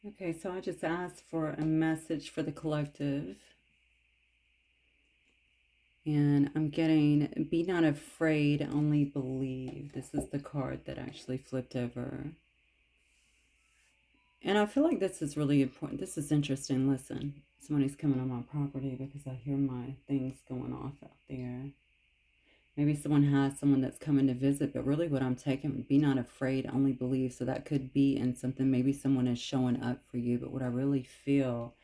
Okay, so I just asked for a message for the collective, and I'm getting be not afraid, only believe. This is the card that actually flipped over. And I feel like this is really important. This is interesting. Listen, somebody's coming on my property because I hear my things going off out there. Maybe someone has someone that's coming to visit, but really what I'm taking, be not afraid, only believe. So that could be in something. Maybe someone is showing up for you, but what I really feel,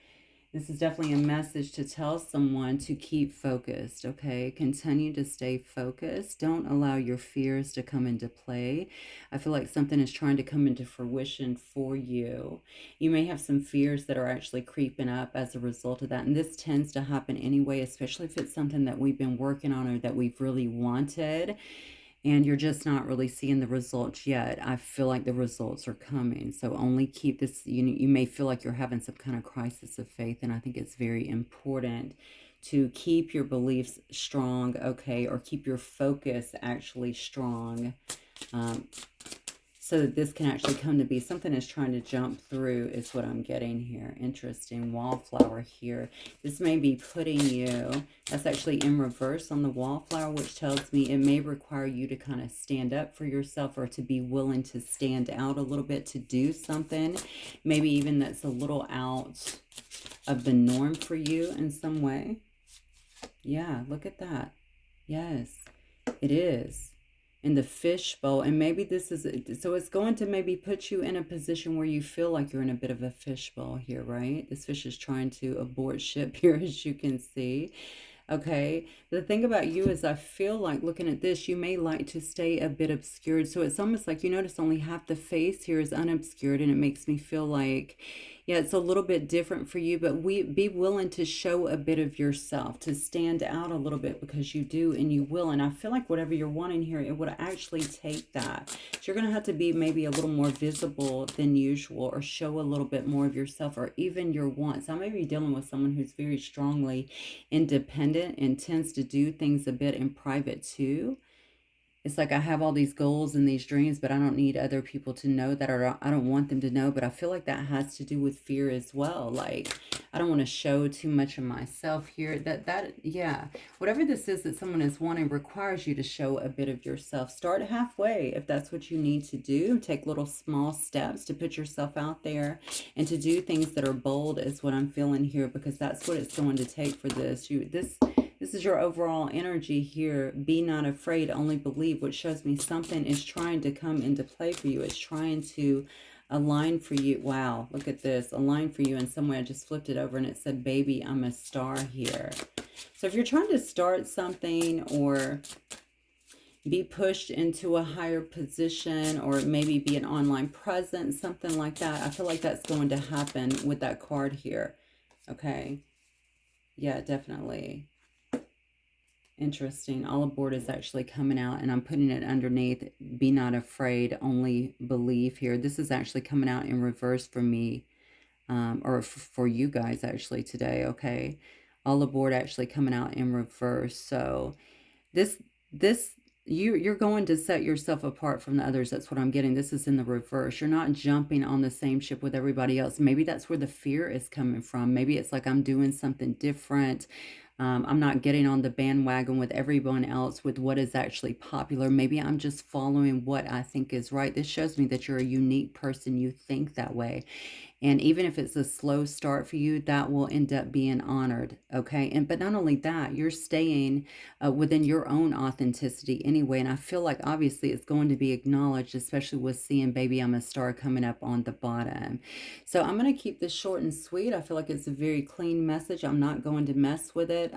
this is definitely a message to tell someone to keep focused, okay? Continue to stay focused. Don't allow your fears to come into play. I feel like something is trying to come into fruition for you. You may have some fears that are actually creeping up as a result of that. And this tends to happen anyway, especially if it's something that we've been working on or that we've really wanted and you're just not really seeing the results yet. I feel like the results are coming. So only keep this, you may feel like you're having some kind of crisis of faith. And I think it's very important to keep your beliefs strong, okay, or keep your focus actually strong. Um, so that this can actually come to be. Something is trying to jump through is what I'm getting here. Interesting. Wallflower here. This may be putting you, that's actually in reverse on the wallflower, which tells me it may require you to kind of stand up for yourself or to be willing to stand out a little bit to do something. Maybe even that's a little out of the norm for you in some way. Yeah, look at that. Yes, it is in the fishbowl. And maybe this is, so it's going to maybe put you in a position where you feel like you're in a bit of a fishbowl here, right? This fish is trying to abort ship here, as you can see. Okay. The thing about you is I feel like looking at this, you may like to stay a bit obscured. So it's almost like you notice only half the face here is unobscured, and it makes me feel like, yeah, it's a little bit different for you, but be willing to show a bit of yourself, to stand out a little bit, because you do and you will. And I feel like whatever you're wanting here, it would actually take that. So you're going to have to be maybe a little more visible than usual, or show a little bit more of yourself, or even your wants. I may be dealing with someone who's very strongly independent and tends to do things a bit in private too. It's like I have all these goals and these dreams, but I don't need other people to know that, or I don't want them to know. But I feel like that has to do with fear as well. Like I don't want to show too much of myself here. Yeah, whatever this is that someone is wanting requires you to show a bit of yourself. Start halfway if that's what you need to do. Take little small steps to put yourself out there and to do things that are bold is what I'm feeling here, because that's what it's going to take for this. This is your overall energy here. Be not afraid, only believe, which shows me something is trying to come into play for you. It's trying to align for you. Wow, look at this. Align for you in some way. I just flipped it over and it said, baby, I'm a star here. So if you're trying to start something or be pushed into a higher position, or maybe be an online presence, something like that, I feel like that's going to happen with that card here. Okay. Yeah, definitely. Interesting. All aboard is actually coming out, and I'm putting it underneath. Be not afraid, only believe here. This is actually coming out in reverse for me, or for you guys actually today. Okay. All aboard actually coming out in reverse. So this, this, you're going to set yourself apart from the others. That's what I'm getting. This is in the reverse. You're not jumping on the same ship with everybody else. Maybe that's where the fear is coming from. Maybe it's like I'm doing something different. I'm not getting on the bandwagon with everyone else with what is actually popular. Maybe I'm just following what I think is right. This shows me that you're a unique person. You think that way. And even if it's a slow start for you, that will end up being honored. Okay. And but not only that, you're staying within your own authenticity anyway. And I feel like obviously it's going to be acknowledged, especially with seeing Baby I'm a Star coming up on the bottom. So I'm going to keep this short and sweet. I feel like it's a very clean message. I'm not going to mess with it.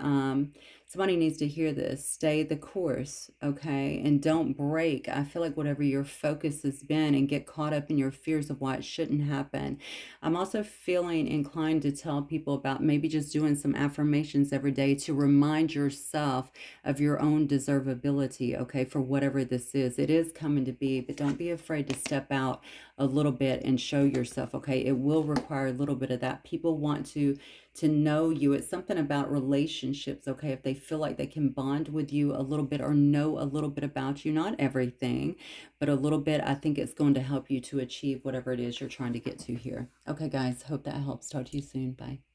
Somebody needs to hear this. Stay the course, okay? And don't break. I feel like whatever your focus has been, and get caught up in your fears of why it shouldn't happen. I'm also feeling inclined to tell people about maybe just doing some affirmations every day to remind yourself of your own deservability, okay, for whatever this is. It is coming to be, but don't be afraid to step out a little bit and show yourself, okay? It will require a little bit of that. People want to to know you. It's something about relationships, okay? If they feel like they can bond with you a little bit or know a little bit about you, not everything, but a little bit, I think it's going to help you to achieve whatever it is you're trying to get to here. Okay, guys, hope that helps. Talk to you soon. Bye.